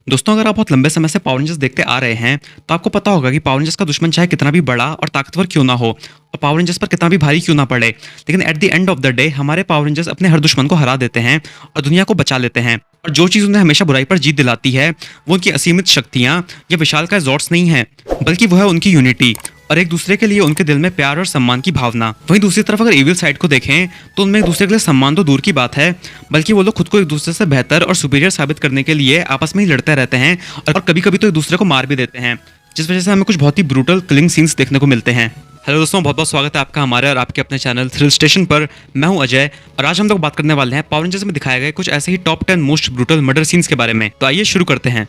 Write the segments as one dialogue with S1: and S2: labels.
S1: दोस्तों, अगर आप बहुत लंबे समय से पावर रेंजर्स देखते आ रहे हैं तो आपको पता होगा कि पावर रेंजर्स का दुश्मन चाहे कितना भी बड़ा और ताकतवर क्यों ना हो और पावर रेंजर्स पर कितना भी भारी क्यों ना पड़े, लेकिन at the end of the day हमारे पावर रेंजर्स अपने हर दुश्मन को हरा देते हैं और दुनिया को बचा लेते हैं। और जो चीज़ उन्हें हमेशा बुराई पर जीत दिलाती है वो उनकी असीमित शक्तियाँ या विशालकाय ज़ॉर्ड्स नहीं है, बल्कि वो है उनकी यूनिटी और एक दूसरे के लिए उनके दिल में प्यार और सम्मान की भावना। वहीं दूसरी तरफ अगर इविल साइड को देखें तो उनमें एक दूसरे के लिए सम्मान तो दूर की बात है, बल्कि वो लोग खुद को एक दूसरे से बेहतर और सुपीरियर साबित करने के लिए आपस में ही लड़ते रहते हैं और कभी कभी तो एक दूसरे को मार भी देते हैं, जिस वजह से हमें कुछ बहुत ही ब्रूटल किलिंग सीन्स देखने को मिलते हैं। हेलो दोस्तों, बहुत बहुत स्वागत है आपका हमारे और आपके अपने चैनल थ्रिल स्टेशन पर। मैं हूं अजय और आज हम लोग बात करने वाले हैं पावर रेंजर्स में दिखाए गए कुछ ऐसे ही top 10 most brutal murder scenes के बारे में। तो आइए शुरू करते हैं।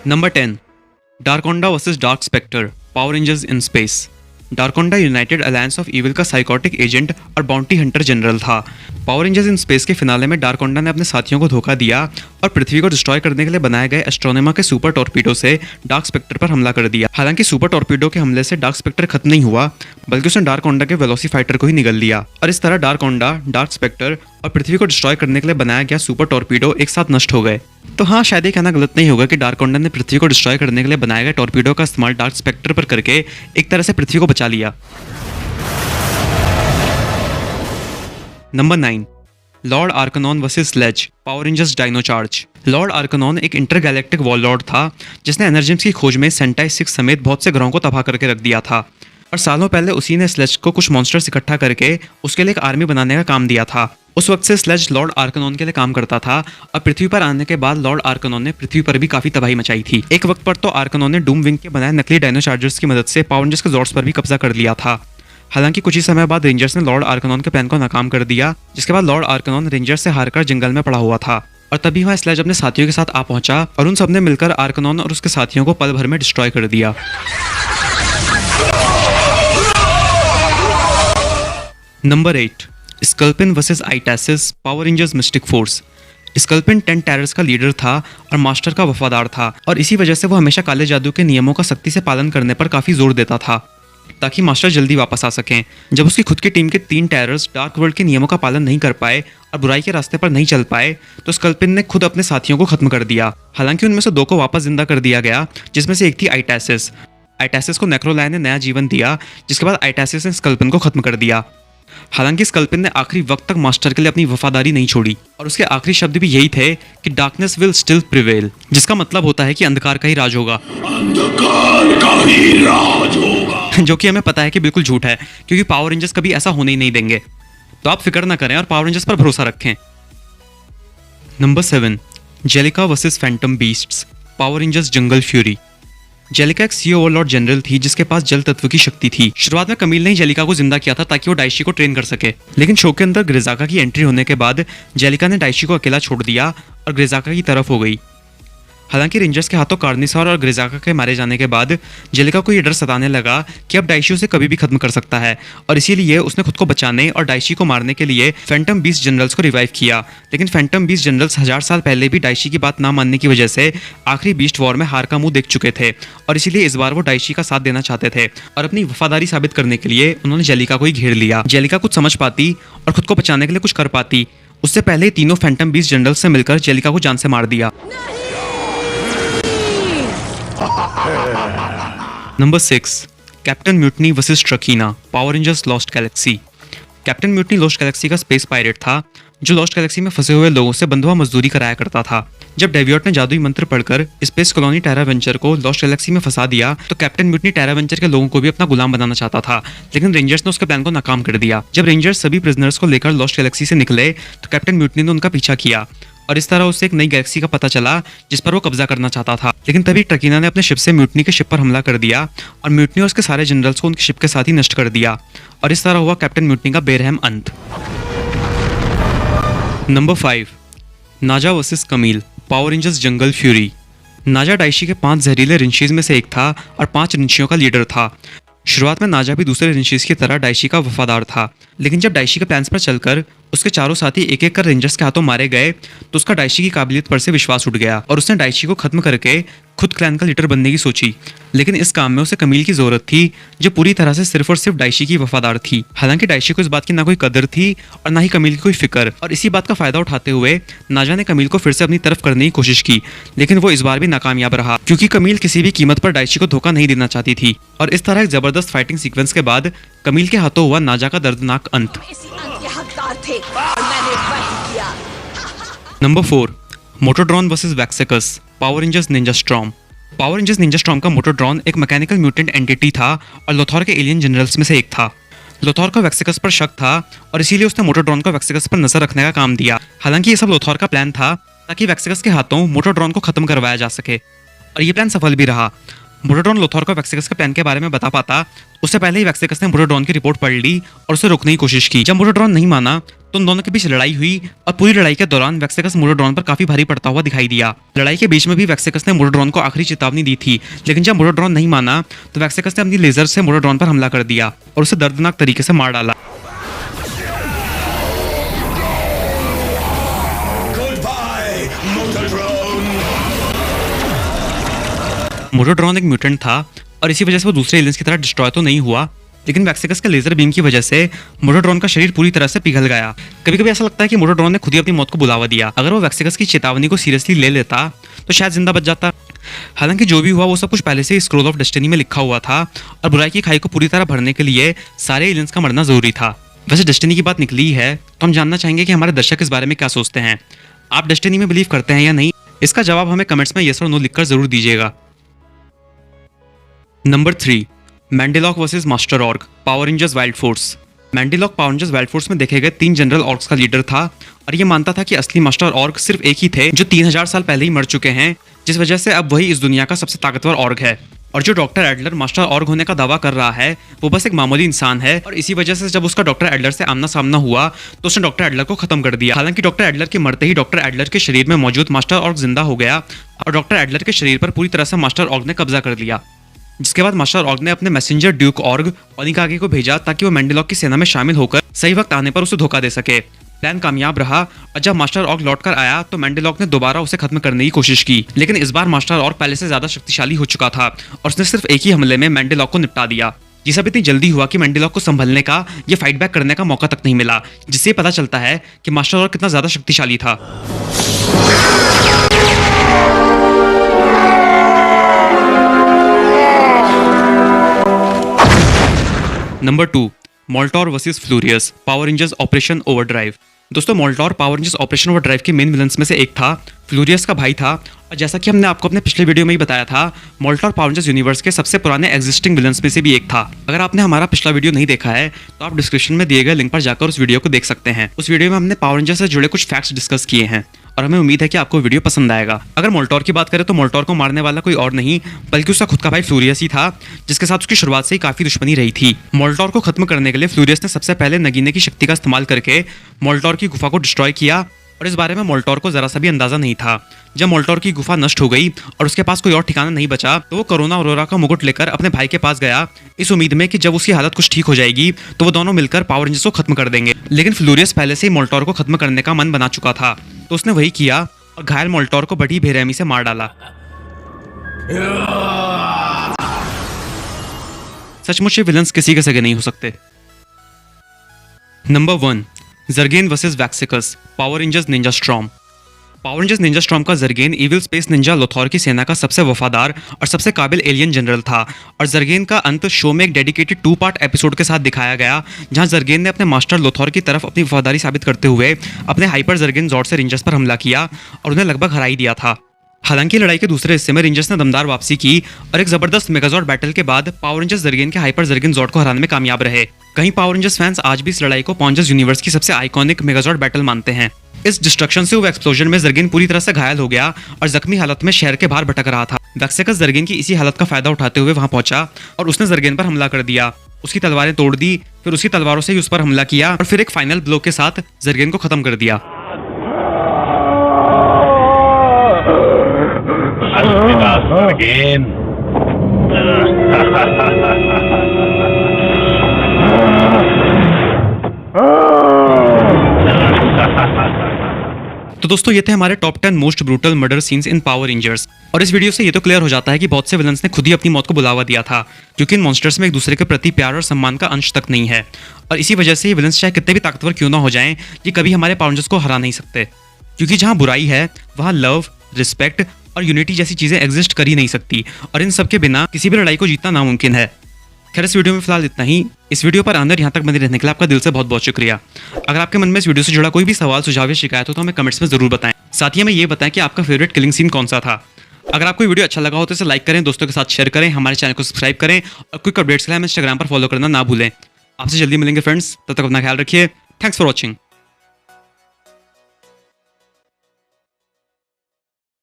S1: Number 10, Darkonda versus Dark Specter, Power Rangers in Space. Darkonda United Alliance of Evil का साइकोटिक एजेंट और बाउंटी हंटर जनरल था। पावर रेंजर्स इन स्पेस के फिनाले में डार्कोंडा ने अपने साथियों को धोखा दिया और पृथ्वी को डिस्ट्रॉय करने के लिए बनाए गए एस्ट्रोनोमा के सुपर टॉर्पीडो से डार्क स्पेक्टर पर हमला कर दिया। हालांकि सुपर टॉर्पीडो के हमले से डार्क स्पेक्टर खत्म नहीं हुआ, बल्कि उसने डार्कोंडा के वेलोसिफाइटर को ही निगल लिया और इस तरह डार्कोंडा, डार्क स्पेक्टर और पृथ्वी को डिस्ट्रॉय करने के लिए बनाया गया सुपर टॉर्पीडो एक साथ नष्ट हो गए। तो हाँ, शायद ये कहना गलत नहीं होगा कि डार्कोंडा ने पृथ्वी को डिस्ट्रॉय करने के लिए बनाए गए टॉर्पीडो का इस्तेमाल डार्क स्पेक्टर पर करके एक तरह से पृथ्वी को बचा लिया। Number 9, Lord Arcanon versus Sledge, Power Rangers Dino Charge. Lord Arcanon एक इंटरगैलेक्टिक वॉरलॉर्ड था जिसने एनर्जेम्स की खोज में सेंटाई 6 समेत बहुत से ग्रहों को तबाह करके रख दिया था और सालों पहले उसी ने स्लेज को कुछ मॉन्स्टर्स इकट्ठा करके उसके लिए एक आर्मी बनाने का काम दिया था। उस वक्त से स्लेज लॉर्ड आर्कनॉन के लिए काम करता था और पृथ्वी पर आने के बाद लॉर्ड आर्कनॉन ने पृथ्वी पर भी काफी तबाही मचाई थी। एक वक्त पर तो आर्कनॉन ने डूम विंग के बनाए नकली डायनो चार्जर्स की मदद से पावर रेंजर्स के ज़ॉर्ड्स पर भी कब्जा कर लिया था। हालांकि कुछ ही समय बाद रेंजर्स ने लॉर्ड आर्कनॉन के प्लान को नाकाम कर दिया, जिसके बाद लॉर्ड आर्कनॉन रेंजर्स से हारकर जंगल में पड़ा हुआ था और तभी वहां स्लेज अपने साथियों के साथ आ पहुंचा और उन सबने मिलकर आर्कनॉन और उसके साथियों को पल भर में डिस्ट्रॉय कर दिया। Number 8, Sculpin versus Itassis, Power Rangers Mystic Force. Sculpin 10 Terrors का लीडर था और मास्टर का वफादार था और इसी वजह से वो हमेशा काले जादू के नियमों का सख्ती से पालन करने पर काफी जोर देता था ताकि मास्टर जल्दी वापस आ सकें। जब उसकी खुद की टीम के 3 टेरर्स डार्क वर्ल्ड के नियमों का पालन नहीं कर पाए और बुराई के रास्ते पर नहीं चल पाए तो स्कल्पिन ने खुद अपने साथियों को खत्म कर दिया। हालांकि उनमें से 2 को वापस जिंदा कर दिया गया, जिसमें से एक थी आइटैसिस। आइटैसिस को नेक्रोलाय ने नया जीवन दिया, जिसके बाद आइटैसिस ने स्कल्पिन को खत्म कर दिया। हालांकि स्कल्पिन ने आखिरी वक्त तक मास्टर के लिए अपनी वफादारी नहीं छोड़ी और उसके आखिरी शब्द भी यही थे कि डार्कनेस विल स्टिल प्रिवेल, जिसका मतलब होता है कि अंधकार का ही राज होगा। अंधकार का ही राज होगा जो कि हमें पता है कि बिल्कुल झूठ है, क्योंकि पावर रेंजर्स कभी ऐसा होने ही नहीं देंगे। तो आप फिक्र ना करें और पावर रेंजर्स पर भरोसा रखें। Number 7, Jellica versus Phantom Beasts, Power Rangers Jungle Fury. Jellica एक सी ओवरलॉर्ड जनरल थी जिसके पास जल तत्व की शक्ति थी। शुरुआत में कमील ने ही जेलिका को जिंदा किया था ताकि वो डाइशी को ट्रेन कर सके, लेकिन शो के अंदर ग्रिजाका की एंट्री होने के बाद जेलिका ने डाइशी को अकेला छोड़ दिया और ग्रिजाका की तरफ हो गई। हालांकि रेंजर्स के हाथों कार्निसॉर और ग्रिजाका के मारे जाने के बाद जेलिका को यह डर सताने लगा कि अब डाइशी उसे कभी भी खत्म कर सकता है और इसीलिए उसने खुद को बचाने और डाइशी को मारने के लिए फैंटम बीस्ट जनरल्स को रिवाइव किया। लेकिन फैंटम बीस्ट जनरल्स 1000 साल पहले भी डाइशी की बात ना मानने की वजह से आखिरी बीस्ट वॉर में हार का मुंह देख चुके थे और इसीलिए इस बार वो डाइशी का साथ देना चाहते थे और अपनी वफादारी साबित करने के लिए उन्होंने जेलिका को ही घेर लिया। जेलिका कुछ समझ पाती और खुद को बचाने के लिए कुछ कर पाती, उससे पहले ही तीनों फैंटम बीस्ट जनरल्स से मिलकर जेलिका को जान से मार दिया। Number 6, Captain Mutiny versus Trakeena, Power Rangers Lost Galaxy. Captain Mutiny Lost Galaxy का स्पेस पायरेट था जो लॉस्ट गैलेक्सी में फंसे हुए लोगों से बंधुआ मजदूरी कराया करता था। जब डेवियट ने जादुई मंत्र पढ़कर स्पेस कॉलोनी टेरा वेंचर को लॉस्ट गैलेक्सी में फंसा दिया तो कैप्टन म्यूटनी टेरा वेंचर के लोगों को भी अपना गुलाम बनाना चाहता था, लेकिन रेंजर्स ने उसके प्लान को नाकाम कर दिया। जब रेंजर्स सभी प्रिजनर्स को लेकर लॉस्ट गैलेक्सी से निकले तो कैप्टन म्यूटनी ने उनका पीछा किया और इस तरह उसे एक नई गैलेक्सी का पता चला जिस पर वो कब्जा करना चाहता था। लेकिन तभी ट्रकीना ने अपने शिप से म्यूटनी के शिप पर हमला कर दिया और म्यूटनी और उसके सारे जनरल्स को उनके शिप के साथ ही नष्ट कर दिया और इस तरह हुआ कैप्टन म्यूटनी का बेरहम अंत। नंबर 5, नाजा versus Kamil, power Rangers Jungle fury. नाजा डाइशी के 5 जहरीले रिंशीज में से एक था और 5 रिंशियों का लीडर था। शुरुआत में नाजा भी दूसरे रिंशीज की तरह डाइशी का वफादार था, लेकिन जब डाइशी के प्लान्स पर चलकर उसके चारों साथी एक एक कर रेंजर्स के हाथों मारे गए तो उसका डाइशी की काबिलियत पर से विश्वास उठ गया और उसने डाइशी को खत्म करके खुद क्लैन का लीडर बनने की सोची। लेकिन इस काम में उसे कमील की जरूरत थी जो पूरी तरह से सिर्फ और सिर्फ डाइशी की वफादार थी। हालांकि डाइशी को इस बात की ना कोई कदर थी और ना ही कमील की कोई फिक्र, और इसी बात का फायदा उठाते हुए नाजा ने कमील को फिर से अपनी तरफ करने की कोशिश की, लेकिन वो इस बार भी नाकामयाब रहा क्योंकि कमील किसी भी कीमत पर डाइशी को धोखा नहीं देना चाहती थी। और इस तरह एक जबरदस्त फाइटिंग सीक्वेंस के बाद कमील के हाथों हुआ नाजा का दर्दनाक अंत। Number 4, Motodrone versus Vexacus, Power Rangers Ninja Storm. Power Rangers Ninja Storm का मोटोड्रॉन एक मैकेनिकल म्यूटेंट एंटिटी था और लोथॉर के एलियन जनरल्स में से एक था। लोथॉर को वैक्सेकस पर शक था और इसीलिए उसने मोटोड्रॉन को वैक्सेकस पर नजर रखने का काम दिया। हालांकि ये सब लोथॉर का प्लान था ताकि वैक्सेकस के हाथों मोटोड्रॉन को खत्म करवाया जा सके, और ये प्लान सफल भी रहा। मोटोड्रॉन लोथॉर को वैक्सेकस के प्लान के बारे में बता पाता उससे पहले ही वैक्सेकस ने मोटोड्रॉन की रिपोर्ट पढ़ ली और उसे रोकने की कोशिश की। जब मोटोड्रॉन नहीं माना तो उन दोनों के बीच लड़ाई हुई और पूरी लड़ाई के दौरान वैक्सेकस मोटोड्रॉन पर काफी भारी पड़ता हुआ दिखाई दिया। लड़ाई के बीच में भी वैक्सेकस ने मोटोड्रॉन को आखिरी चेतावनी दी थी, लेकिन जब मोटोड्रॉन नहीं माना तो वैक्सेकस ने अपनी लेजर से मोटोड्रॉन पर हमला कर दिया और उसे दर्दनाक तरीके से मार डाला। मोटोड्रॉन एक म्यूटेंट था और इसी वजह से वो दूसरे एलियंस की तरह डिस्ट्रॉय तो नहीं हुआ, लेकिन वैक्सेकस के लेजर बीम की वजह से मोटोड्रॉन का शरीर पूरी तरह से पिघल गया। कभी कभी ऐसा लगता है कि मोटोड्रॉन ने खुद ही अपनी मौत को बुलावा दिया। अगर वो वैक्सेकस की चेतावनी को सीरियसली ले लेता तो शायद जिंदा बच जाता। हालांकि जो भी हुआ वो सब कुछ पहले से ही स्क्रोल ऑफ डेस्टिनी में लिखा हुआ था और बुराई की खाई को पूरी तरह भरने के लिए सारे एलियंस का मरना जरूरी था। वैसे डेस्टिनी की बात निकली है तो हम जानना चाहेंगे कि हमारे दर्शक इस बारे में क्या सोचते हैं। आप डेस्टिनी में बिलीव करते हैं या नहीं? इसका जवाब हमें कमेंट्स में येस और नो लिखकर जरूर दीजिएगा। Number 3, Mandilok versus Master Org, Power Rangers Wild Force. Mandilok Power Rangers Wild Force में देखे गए 3 जनरल ऑर्ग्स का लीडर था और ये मानता था कि असली मास्टर ऑर्ग सिर्फ एक ही थे जो 3000 साल पहले ही मर चुके हैं, जिस वजह से अब वही इस दुनिया का सबसे ताकतवर ऑर्ग है। और जो डॉक्टर एडलर मास्टर ऑर्ग होने का दावा कर रहा है वो बस एक मामूली इंसान है, और इसी वजह से जब उसका डॉक्टर एडलर से आमना सामना हुआ तो उसने डॉक्टर एडलर को खत्म कर दिया। हालांकि डॉक्टर एडलर के मरते ही डॉक्टर एडलर के शरीर में मौजूद मास्टर ऑर्ग जिंदा हो गया और डॉक्टर एडलर के शरीर पर पूरी तरह से मास्टर ऑर्ग ने कब्जा कर लिया। जिसके बाद मास्टर ऑर्ग ने अपने मैसेंजर ड्यूक ऑर्ग ओनिकागे को भेजा ताकि वो मैंडेलॉक की सेना में शामिल होकर सही वक्त आने पर उसे धोखा दे सके। प्लान कामयाब रहा और जब मास्टर ऑर्ग लौटकर आया तो मैंडेलॉक ने दोबारा उसे खत्म करने की कोशिश की, लेकिन इस बार मास्टर ऑर्ग पहले से ज्यादा शक्तिशाली हो चुका था और उसने सिर्फ एक ही हमले में मैंडेलॉक को निपटा दिया। ये सब इतनी जल्दी हुआ कि मैंडेलॉक को संभलने का या फाइट बैक करने का मौका तक नहीं मिला, जिससे पता चलता है कि मास्टर ऑर्ग कितना ज्यादा शक्तिशाली था। Number 2, Moltor versus Flurious, Power Rangers Operation Overdrive. दोस्तों, Moltor Power Rangers Operation Overdrive के मेन विलन्स में से एक था, फ्लूरियस का भाई था, और जैसा कि हमने आपको अपने पिछले वीडियो में ही बताया था, मोल्टॉर पावर रेंजर्स यूनिवर्स के सबसे पुराने एग्जिस्टिंग विलन्स में से भी एक था। अगर आपने हमारा पिछला वीडियो नहीं देखा है तो आप डिस्क्रिप्शन में दिए गए लिंक पर जाकर उस वीडियो को देख सकते हैं। उस वीडियो में हमने पावर रेंजर्स से जुड़े कुछ फैक्ट्स डिस्कस किए हैं और हमें उम्मीद है कि आपको वीडियो पसंद आएगा। अगर मोल्टॉर की बात करें तो मोल्टॉर को मारने वाला कोई और नहीं बल्कि उसका खुद का भाई फ्लूरियस ही था, जिसके साथ उसकी शुरुआत से ही काफी दुश्मनी रही थी। मोल्टॉर को खत्म करने के लिए फ्लूरियस ने सबसे पहले नगीने की शक्ति का इस्तेमाल करके मोल्टॉर की गुफा को डिस्ट्रॉय किया, और इस बारे में मोल्टॉर को जरा सा भी अंदाजा नहीं था। जब मोल्टॉर की गुफा नष्ट हो गई और उसके पास कोई और ठिकाना नहीं बचा तो वो कोरोना अरोरा का मुकुट लेकर अपने भाई के पास गया, इस उम्मीद में कि जब उसकी हालत कुछ ठीक हो जाएगी तो वो दोनों मिलकर पावर रेंजर्स को खत्म कर देंगे। लेकिन फ्लूरियस पहले से ही मोल्टॉर को खत्म करने का मन बना चुका था, तो उसने वही किया और घायल मोल्टॉर को बड़ी बेरहमी से मार डाला। सचमुच ये विलन्स किसी के सगे नहीं हो सकते। Number 1, Jurgen versus Vexacus, Power Rangers Ninja Storm. Power Rangers Ninja Storm का Jurgen evil space ninja Lothor की सेना का सबसे वफादार और सबसे काबिल एलियन जनरल था, और जर्गेन का अंत शो में एक डेडिकेटेड 2 पार्ट एपिसोड के साथ दिखाया गया, जहां जर्गेन ने अपने मास्टर लोथॉर की तरफ अपनी वफादारी साबित करते हुए अपने हाइपर जर्गेन जॉर्ड से रेंजर्स पर हमला किया और उन्हें लगभग हरा ही दिया था। हालांकि लड़ाई के दूसरे हिस्से में रेंजर्स ने दमदार वापसी की और एक जबरदस्त मेगाजॉर्ड बैटल के बाद पावर रेंजर्स जर्गेन के हाइपर जर्गेन जॉर्ड को हराने में कामयाब रहे। कहीं पावर रेंजर्स फैंस आज भी इस लड़ाई को पॉन्जर्स यूनिवर्स की सबसे आइकॉनिक मेगाजॉर्ड बैटल मानते हैं। इस डिस्ट्रक्शन से हुए एक्सप्लोजन में जर्गेन पूरी तरह से घायल हो गया और जख्मी हालत में शहर के बाहर भटक रहा था। वैक्सेकस जर्गेन की इसी हालत का फायदा उठाते हुए वहां पहुंचा और उसने जर्गेन पर हमला कर दिया। उसकी तलवारें तोड़ दी, फिर उसकी तलवारों से ही उस पर हमला किया और फिर एक फाइनल ब्लो के साथ जर्गेन को खत्म कर दिया। तो दोस्तों ये थे हमारे top 10 most brutal murder scenes in power rangers. और इस वीडियो से ये तो क्लियर हो जाता है कि बहुत से विलन्स ने खुद ही अपनी मौत को बुलावा दिया था, क्योंकि इन मॉन्स्टर्स में एक दूसरे के प्रति प्यार और सम्मान का अंश तक नहीं है। और इसी वजह से ये विलन्स चाहे कितने भी ताकतवर क्यों ना हो जाएं, ये कभी हमारे पावर रेंजर्स को हरा नहीं सकते, क्योंकि जहाँ बुराई है वहाँ लव, रिस्पेक्ट और यूनिटी जैसी चीजें एग्जिस्ट कर ही नहीं सकती, और इन सब के बिना किसी भी लड़ाई को जीतना नामुमकिन है। खैर इस वीडियो में फिलहाल इतना ही। इस वीडियो पर अंदर यहाँ तक बने रहने के लिए आपका दिल से बहुत बहुत शुक्रिया। अगर आपके मन में इस वीडियो से जुड़ा कोई भी सवाल, सुझाव या शिकायत हो तो हमें कमेंट्स में जरूर बताएं। साथ ही हमें ये बताएं कि आपका फेवरेट किलिंग सीन कौन सा था। अगर आपको वीडियो अच्छा लगा हो तो इसे लाइक करें, दोस्तों के साथ शेयर करें, हमारे चैनल को सब्सक्राइब करें और क्विक अपडेट्स के लिए हमें इंस्टाग्राम पर फॉलो करना ना भूलें। आपसे जल्दी मिलेंगे फ्रेंड्स, तब तक अपना ख्याल रखिए। Thanks for watching.